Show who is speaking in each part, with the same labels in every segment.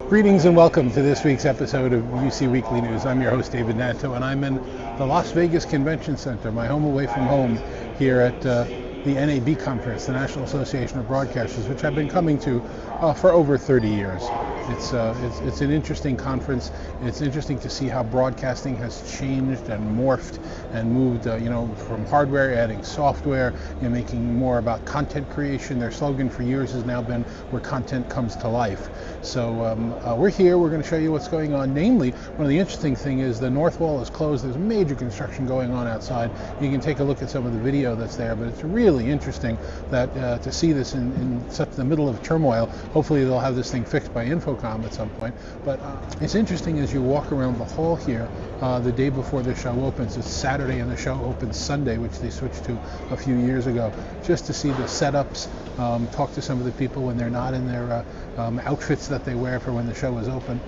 Speaker 1: Greetings and welcome to this week's episode of UC Weekly News. I'm your host, David Danto, and I'm in the Las Vegas Convention Center, my home away from home, here at the NAB conference, the National Association of Broadcasters, which I've been coming to for over 30 years. It's an interesting conference. It's interesting to see how broadcasting has changed and morphed and moved, from hardware, adding software, making more about content creation. Their slogan for years has now been where content comes to life. So we're here. We're going to show you what's going on. Namely, one of the interesting things is the north wall is closed. There's major construction going on outside. You can take a look at some of the video that's there, but it's really interesting that to see this in such the middle of turmoil. Hopefully they'll have this thing fixed by Infocom at some point. But it's interesting as you walk around the hall here the day before the show opens. It's Saturday and the show opens Sunday, which they switched to a few years ago, just to see the setups, talk to some of the people when they're not in their outfits that they wear for when the show is open,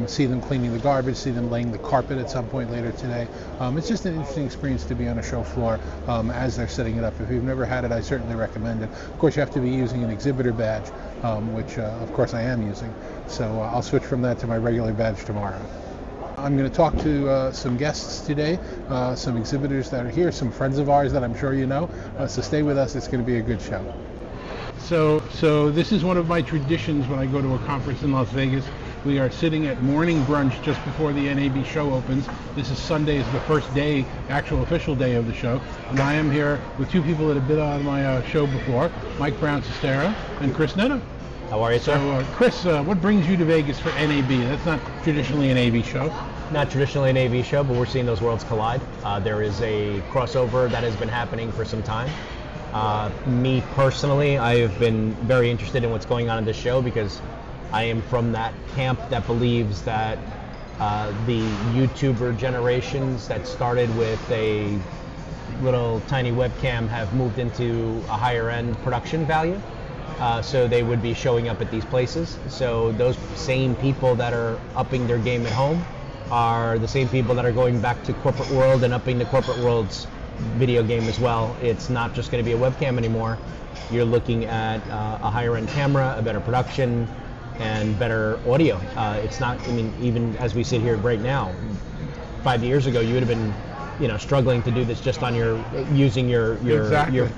Speaker 1: see them cleaning the garbage, see them laying the carpet at some point later today. It's just an interesting experience to be on a show floor as they're setting it up. If you've never had it, I certainly recommend it. Of course, you have to be using an exhibitor badge, which of course I am using. So I'll switch from that to my regular badge tomorrow. I'm going to talk to some guests today, some exhibitors that are here, some friends of ours that I'm sure you know. So stay with us. It's going to be a good show. So this is one of my traditions when I go to a conference in Las Vegas. We are sitting at morning brunch just before the NAB show opens. This is Sunday, is the first day, actual official day of the show. And I am here with two people that have been on my show before, Mike Brown-Cestero and Chris Neto.
Speaker 2: How are you, sir?
Speaker 1: So, Chris, what brings you to Vegas for NAB? That's not traditionally an AV show.
Speaker 2: Not traditionally an AV show, but we're seeing those worlds collide. There is a crossover that has been happening for some time. Me personally, I have been very interested in what's going on in this show because I am from that camp that believes that the YouTuber generations that started with a little tiny webcam have moved into a higher end production value. So they would be showing up at these places. So those same people that are upping their game at home are the same people that are going back to corporate world and upping the corporate world's video game as well. It's not just going to be a webcam anymore. You're looking at a higher end camera, a better production, and better audio. It's not, even as we sit here right now, 5 years ago you would have been struggling to do this just on using your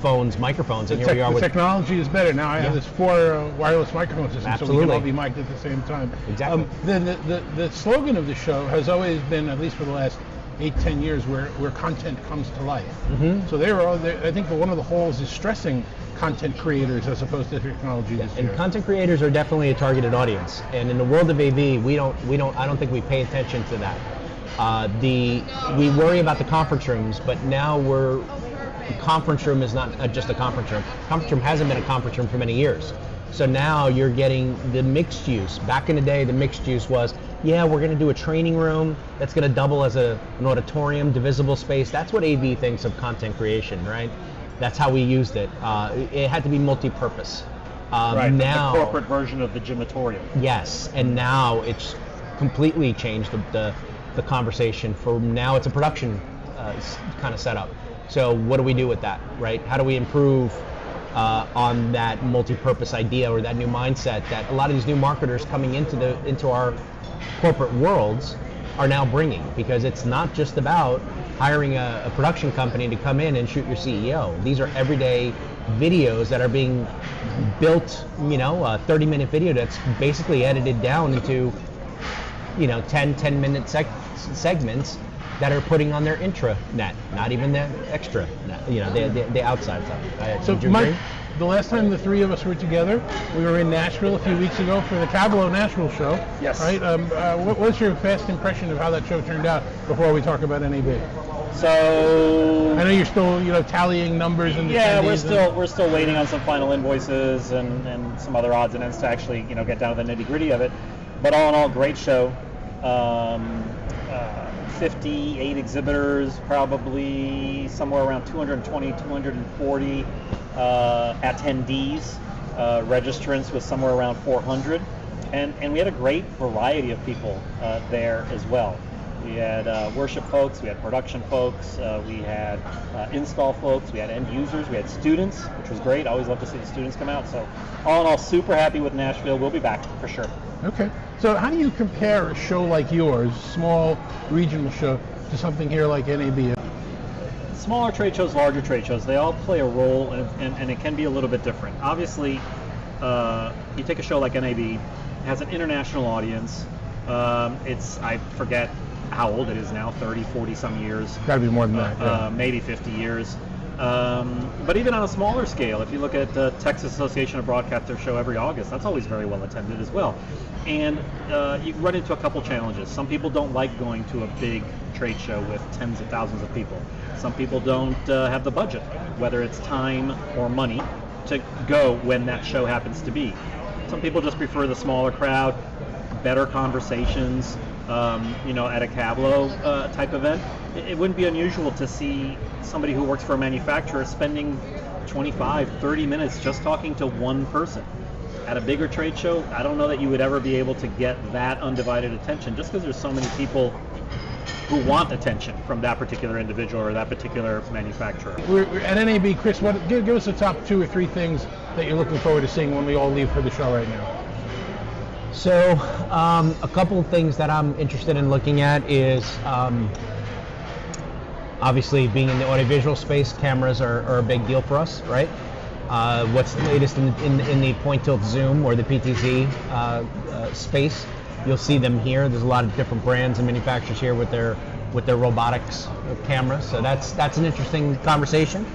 Speaker 2: phone's microphones, and here we are with
Speaker 1: technology is better now. I have this 4 wireless microphone system,
Speaker 2: Absolutely.
Speaker 1: So we can all be mic'd at the same time.
Speaker 2: Exactly.
Speaker 1: The slogan of the show has always been, at least for the last 8-10 years, where content comes to life. Mm-hmm. So I think one of the halls is stressing content creators as opposed to technology this year.
Speaker 2: And content creators are definitely a targeted audience, and in the world of AV, I don't think we pay attention to that. We worry about the conference rooms, but now the conference room is not just a conference room. Conference room hasn't been a conference room for many years. So now you're getting the mixed use. Back in the day, the mixed use was, we're going to do a training room that's going to double as an auditorium, divisible space. That's what AV thinks of content creation, right? That's how we used it. It had to be multi-purpose.
Speaker 3: Right,
Speaker 2: now,
Speaker 3: the corporate version of the gymatorium.
Speaker 2: Yes, and now it's completely changed the conversation. For now, it's a production kind of setup. So what do we do with that, right? How do we improve on that multi-purpose idea or that new mindset that a lot of these new marketers coming into our corporate worlds are now bringing? Because it's not just about hiring a production company to come in and shoot your CEO. These are everyday videos that are being built, a 30-minute video that's basically edited down into 10-minute segments that are putting on their intranet, not even the extra net, the outside stuff.
Speaker 1: So Mike, the last time the three of us were together, we were in Nashville a few weeks ago for the Tableau Nashville show.
Speaker 3: Yes.
Speaker 1: Right? What was your fast impression of how that show turned out before we talk about NAB?
Speaker 3: So
Speaker 1: I know you're still, tallying numbers and
Speaker 3: we're still waiting on some final invoices and some other odds and ends to actually get down to the nitty gritty of it. But all in all, great show. 58 exhibitors, probably somewhere around 220, 240 attendees. Registrants was somewhere around 400. And we had a great variety of people there as well. We had worship folks, we had production folks, we had install folks, we had end users, we had students, which was great. I always love to see the students come out. So all in all, super happy with Nashville. We'll be back for sure.
Speaker 1: Okay. So how do you compare a show like yours, small regional show, to something here like NAB?
Speaker 3: Smaller trade shows, larger trade shows, they all play a role, and it can be a little bit different. Obviously, you take a show like NAB, it has an international audience. I forget how old it is now, 30, 40 some years.
Speaker 1: Got to be more than that. Yeah.
Speaker 3: Maybe 50 years. But even on a smaller scale, if you look at the Texas Association of Broadcasters show every August, that's always very well attended as well. And you run into a couple challenges. Some people don't like going to a big trade show with tens of thousands of people. Some people don't have the budget, whether it's time or money, to go when that show happens to be. Some people just prefer the smaller crowd, better conversations, at a Cablo type event. It wouldn't be unusual to see somebody who works for a manufacturer spending 25, 30 minutes just talking to one person. At a bigger trade show, I don't know that you would ever be able to get that undivided attention, just because there's so many people who want attention from that particular individual or that particular manufacturer.
Speaker 1: We're at NAB, Chris, give us the top 2 or 3 things that you're looking forward to seeing when we all leave for the show right now.
Speaker 2: So a couple of things that I'm interested in looking at is obviously being in the audiovisual space, cameras are a big deal for us, right? What's the latest in the point tilt zoom or the PTZ space? You'll see them here. There's a lot of different brands and manufacturers here with their robotics cameras. So that's an interesting conversation.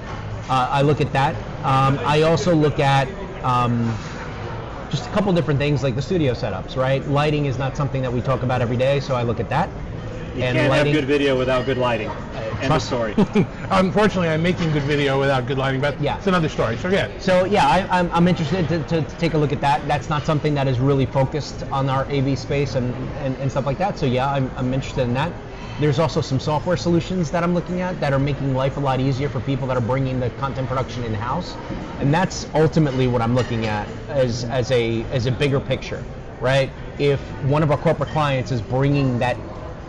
Speaker 2: I look at that. I also look at just a couple different things like the studio setups, right? Lighting is not something that we talk about every day, so I look at that.
Speaker 3: You can't have good video without good lighting. End of story.
Speaker 1: Unfortunately, I'm making good video without good lighting, but it's another story. So yeah.
Speaker 2: So yeah, I'm interested to take a look at that. That's not something that is really focused on our AV space and stuff like that. So yeah, I'm interested in that. There's also some software solutions that I'm looking at that are making life a lot easier for people that are bringing the content production in-house, and that's ultimately what I'm looking at as a bigger picture, right? If one of our corporate clients is bringing that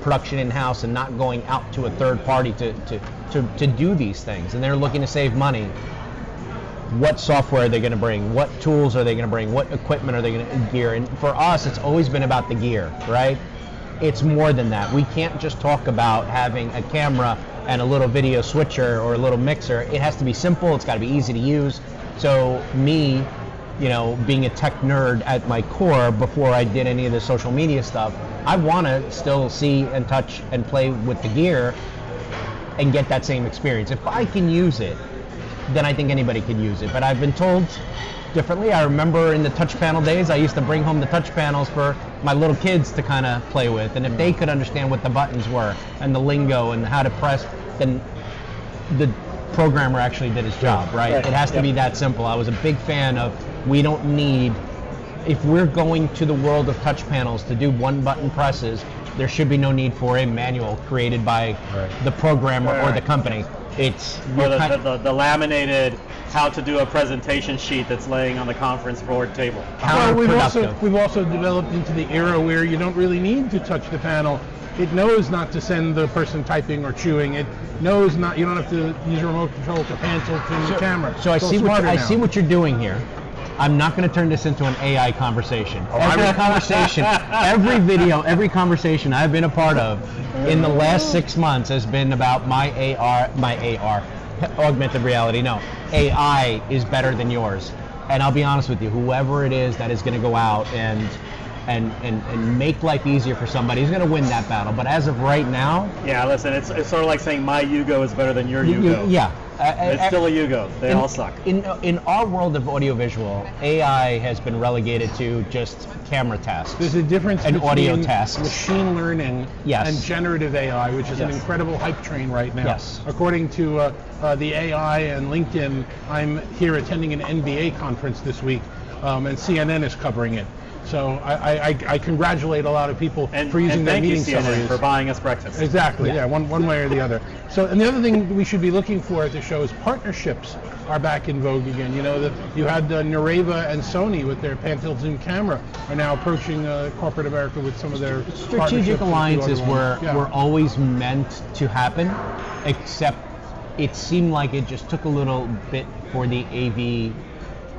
Speaker 2: production in-house and not going out to a third party to do these things, and they're looking to save money, what software are they going to bring? What tools are they going to bring? What equipment are they going to gear? And for us, it's always been about the gear, right? It's more than that. We can't just talk about having a camera and a little video switcher or a little mixer. It has to be simple. It's got to be easy to use. So me, being a tech nerd at my core before I did any of the social media stuff, I want to still see and touch and play with the gear and get that same experience. If I can use it, then I think anybody can use it. But I've been told differently. I remember in the touch panel days, I used to bring home the touch panels for my little kids to kind of play with. And if they could understand what the buttons were and the lingo and how to press, then the programmer actually did his job, right? It has to be that simple. I was a big fan of, we don't need, if we're going to the world of touch panels to do one button presses, there should be no need for a manual created by the programmer or the company. It's
Speaker 3: the laminated how to do a presentation sheet that's laying on the conference board table.
Speaker 1: Well, we've also developed into the era where you don't really need to touch the panel. It knows not to send the person typing or chewing. It knows you don't have to use a remote control to pan tilt the camera.
Speaker 2: So I see what you're doing here. I'm not going to turn this into an AI conversation. Every video, every conversation I've been a part of in the last 6 months has been about my AR, augmented reality. No, AI is better than yours. And I'll be honest with you, whoever it is that is going to go out and make life easier for somebody is going to win that battle. But as of right now,
Speaker 3: yeah, listen, it's sort of like saying my Yugo is better than your Yugo.
Speaker 2: Yeah.
Speaker 3: It's still a Yugo. They all suck.
Speaker 2: In our world of audiovisual, AI has been relegated to just camera tasks.
Speaker 1: There's a difference
Speaker 2: and
Speaker 1: between
Speaker 2: audio tasks,
Speaker 1: machine learning, and generative AI, which is an incredible hype train right now.
Speaker 2: Yes.
Speaker 1: According to the AI and LinkedIn, I'm here attending an NBA conference this week, and CNN is covering it. So I congratulate a lot of people for using their meeting summaries.
Speaker 3: Thank you, CNN, for buying us breakfast.
Speaker 1: Exactly, one way or the other. So, and the other thing we should be looking for at the show is partnerships are back in vogue again. You had Nareva and Sony with their pan tilt zoom camera are now approaching corporate America with some of their
Speaker 2: strategic alliances were always meant to happen, except it seemed like it just took a little bit for the AV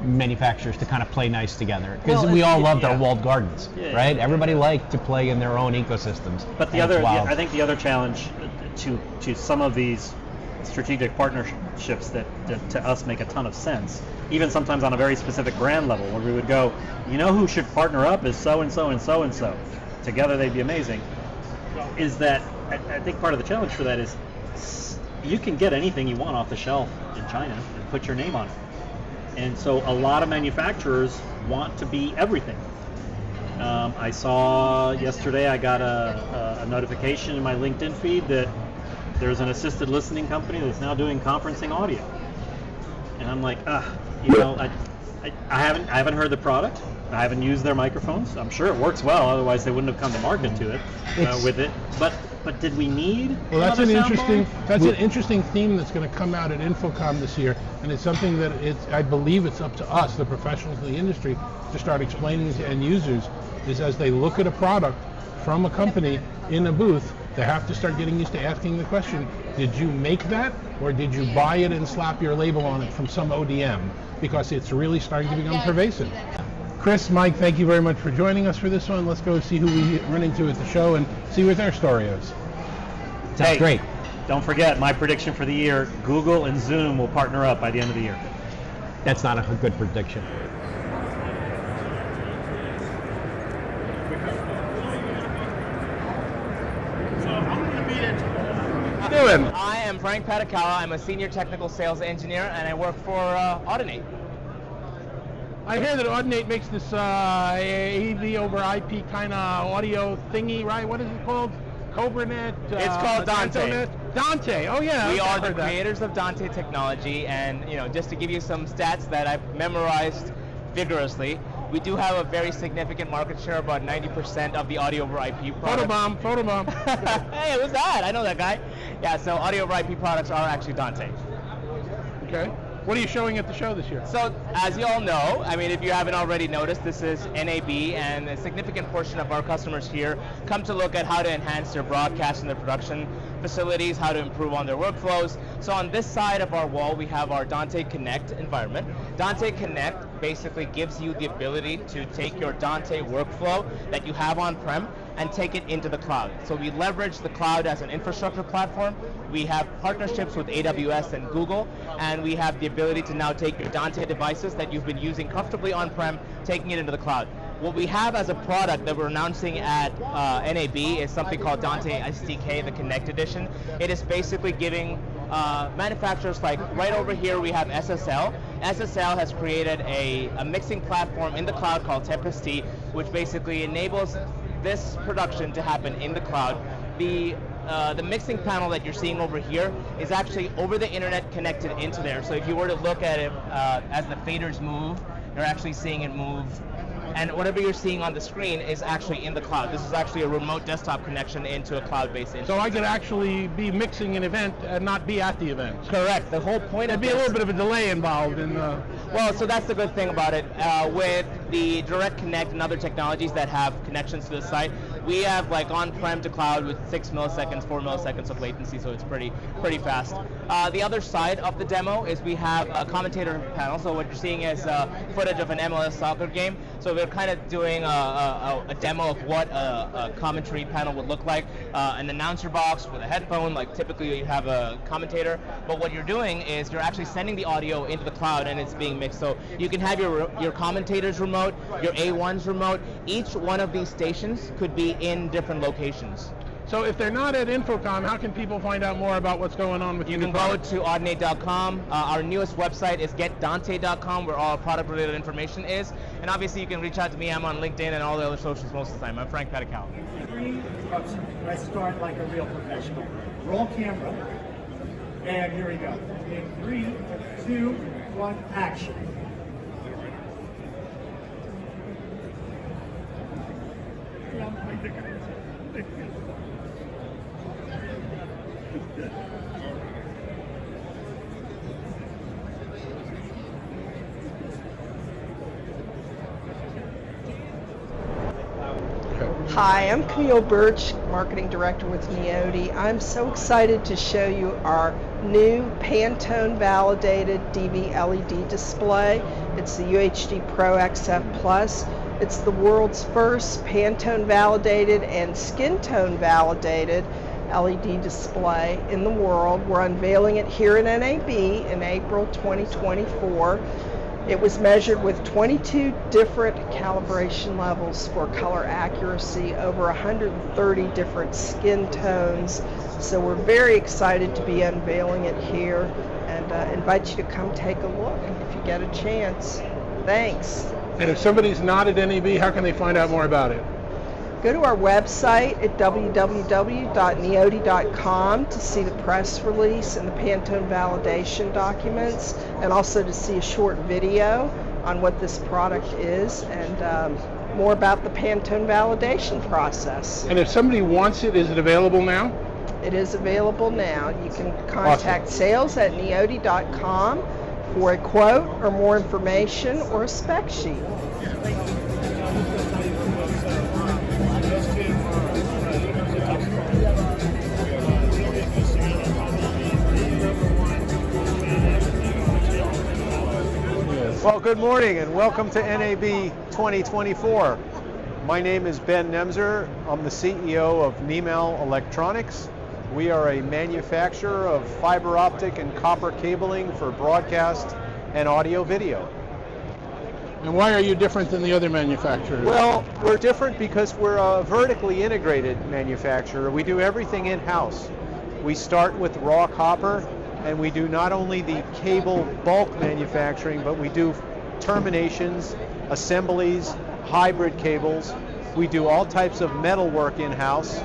Speaker 2: manufacturers to kind of play nice together, because
Speaker 3: Well,
Speaker 2: we all loved
Speaker 3: yeah.
Speaker 2: our walled gardens,
Speaker 3: Yeah,
Speaker 2: right?
Speaker 3: yeah.
Speaker 2: Everybody liked to play in their own ecosystems.
Speaker 3: But the
Speaker 2: and it's
Speaker 3: other,
Speaker 2: wild.
Speaker 3: I think the other challenge to some of these strategic partnerships that to us make a ton of sense, even sometimes on a very specific brand level, where we would go, you know, who should partner up is so and so and so and so. Together they'd be amazing. Is that I think part of the challenge for that is you can get anything you want off the shelf in China and put your name on it. And so a lot of manufacturers want to be everything. I saw yesterday, I got a notification in my LinkedIn feed that there's an assisted listening company that's now doing conferencing audio. And I'm like, you know, I haven't heard the product. I haven't used their microphones. I'm sure it works well, otherwise they wouldn't have come to market to it with it. But did we need?
Speaker 1: Well, that's an
Speaker 3: another
Speaker 1: interesting theme that's going to come out at Infocom this year, and it's something that I believe it's up to us, the professionals in the industry, to start explaining to end users. Is as they look at a product from a company in a booth, they have to start getting used to asking the question: did you make that, or did you buy it and slap your label on it from some ODM? Because it's really starting to become pervasive. Chris, Mike, thank you very much for joining us for this one. Let's go see who we run into at the show and see what their story is.
Speaker 2: That's great.
Speaker 3: Don't forget, my prediction for the year, Google and Zoom will partner up by the end of the year.
Speaker 2: That's not a good prediction.
Speaker 1: How you doing?
Speaker 4: I am Frank Padikkala. I'm a senior technical sales engineer, and I work for Audinate.
Speaker 1: I hear that Audinate makes this AV over IP kind of audio thingy, right? What is it called? CobraNet?
Speaker 4: It's called Dante.
Speaker 1: Dantonet? Dante. Oh yeah.
Speaker 4: We
Speaker 1: okay,
Speaker 4: are
Speaker 1: I
Speaker 4: the
Speaker 1: heard that.
Speaker 4: creators of Dante technology, and just to give you some stats that I've memorized vigorously, we do have a very significant market share, about 90% of the audio over IP products.
Speaker 1: Photobomb.
Speaker 4: Hey, who's that? I know that guy. Yeah, so audio over IP products are actually Dante.
Speaker 1: Okay. What are you showing at the show this year?
Speaker 4: So, as you all know, I mean, if you haven't already noticed, this is NAB, and a significant portion of our customers here come to look at how to enhance their broadcast and their production facilities, how to improve on their workflows. So on this side of our wall, we have our Dante Connect environment. Dante Connect basically gives you the ability to take your Dante workflow that you have on-prem and take it into the cloud. So we leverage the cloud as an infrastructure platform. We have partnerships with AWS and Google, and we have the ability to now take your Dante devices that you've been using comfortably on-prem, taking it into the cloud. What we have as a product that we're announcing at NAB is something called Dante SDK, the Connect Edition. It is basically giving manufacturers, like right over here we have SSL. SSL has created a mixing platform in the cloud called Tempest T, which basically enables this production to happen in the cloud. The mixing panel that you're seeing over here is actually over the internet connected into there. So if you were to look at it as the faders move, you're actually seeing it move. And whatever you're seeing on the screen is actually in the cloud. This is actually a remote desktop connection into a cloud-based instance.
Speaker 1: So I could actually be mixing an event and not be at the event.
Speaker 4: Correct. The whole point of
Speaker 1: There'd be a little bit of a delay involved in the...
Speaker 4: Well, so that's the good thing about it. With the Direct Connect and other technologies that have connections to the site, we have like on-prem to cloud with 6 milliseconds, 4 milliseconds of latency, so it's pretty fast. The other side of the demo is we have a commentator panel. So what you're seeing is footage of an MLS soccer game. So we're kind of doing a demo of what a commentary panel would look like. An announcer box with a headphone, like typically you have a commentator. But what you're doing is you're actually sending the audio into the cloud and it's being mixed. So you can have your commentators remote, your A1s remote. Each one of these stations could be in different locations.
Speaker 1: So if they're not at Infocom, how can people find out more about what's going on with
Speaker 4: you? You can go to audinate.com. Our newest website is getdante.com, where all product-related information is. And obviously, you can reach out to me. I'm on LinkedIn and all the other socials most of the time. I'm Frank Padikkala.
Speaker 5: Let's start like a real professional. Roll camera. And here we go. In 3, 2, 1, action.
Speaker 6: Hi, I'm Camille Burch, Marketing Director with Neoti. I'm so excited to show you our new Pantone validated DV LED display. It's the UHD Pro XF Plus. It's the world's first Pantone validated and skin tone validated LED display in the world. We're unveiling it here in NAB in April 2024. It was measured with 22 different calibration levels for color accuracy, over 130 different skin tones. So we're very excited to be unveiling it here, and invite you to come take a look if you get a chance. Thanks.
Speaker 1: And if somebody's not at NAB, how can they find out more about it?
Speaker 6: Go to our website at www.neodi.com to see the press release and the Pantone validation documents, and also to see a short video on what this product is and more about the Pantone validation process.
Speaker 1: And if somebody wants it, is it available now?
Speaker 6: It is available now. You can contact sales@neodi.com for a quote or more information or a spec sheet.
Speaker 7: Well, good morning and welcome to NAB 2024. My name is Ben Nemser. I'm the CEO of Nemel Electronics. We are a manufacturer of fiber optic and copper cabling for broadcast and audio video.
Speaker 1: And why are you different than the other manufacturers?
Speaker 7: Well, we're different because we're a vertically integrated manufacturer. We do everything in-house. We start with raw copper, and we do not only the cable bulk manufacturing, but we do terminations, assemblies, hybrid cables. We do all types of metal work in-house,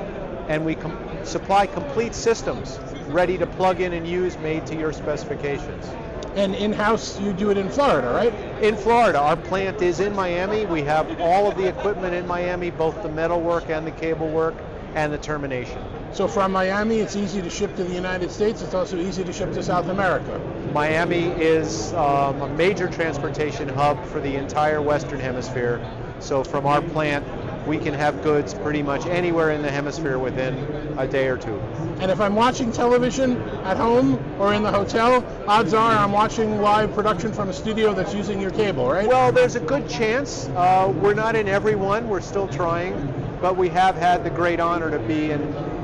Speaker 7: and we supply complete systems ready to plug in and use, made to your specifications.
Speaker 1: And in-house, you do it in Florida, right?
Speaker 7: In Florida. Our plant is in Miami. We have all of the equipment in Miami, both the metal work and the cable work and the termination.
Speaker 1: So from Miami, it's easy to ship to the United States. It's also easy to ship to South America.
Speaker 7: Miami is a major transportation hub for the entire Western Hemisphere. So from our plant, we can have goods pretty much anywhere in the hemisphere within a day or two.
Speaker 1: And if I'm watching television at home or in the hotel, odds are I'm watching live production from a studio that's using your cable, right?
Speaker 7: Well, there's a good chance. We're not in every one. We're still trying. But we have had the great honor to be in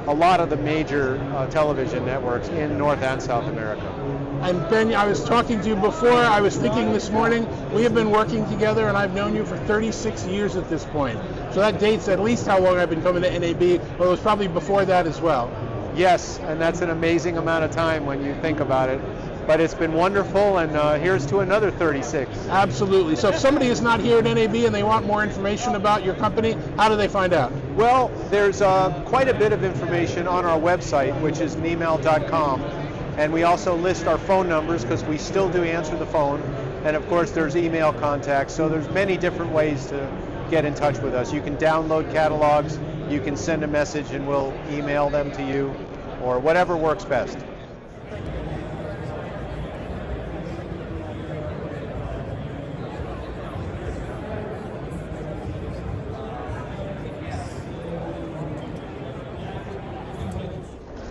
Speaker 7: a lot of the major television networks in North and South America.
Speaker 1: And Ben, I was talking to you before. I was thinking this morning, we have been working together, and I've known you for 36 years at this point. So that dates at least how long I've been coming to NAB, but it was probably before that as well.
Speaker 7: Yes, and that's an amazing amount of time when you think about it. But it's been wonderful, and here's to another 36.
Speaker 1: Absolutely. So if somebody is not here at NAB and they want more information about your company, how do they find out?
Speaker 7: Well, there's quite a bit of information on our website, which is nemel.com. And we also list our phone numbers because we still do answer the phone. And of course, there's email contacts. So there's many different ways to get in touch with us. You can download catalogs, you can send a message and we'll email them to you, or whatever works best.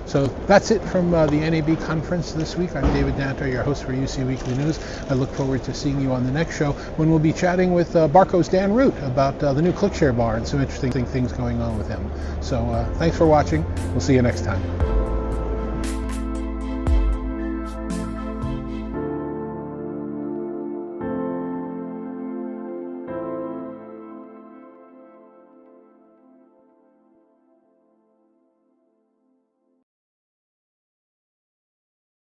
Speaker 1: So that's it from the NAB conference this week. I'm David Danto, your host for UC Weekly News. I look forward to seeing you on the next show when we'll be chatting with Barco's Dan Root about the new ClickShare bar and some interesting things going on with him. So thanks for watching. We'll see you next time.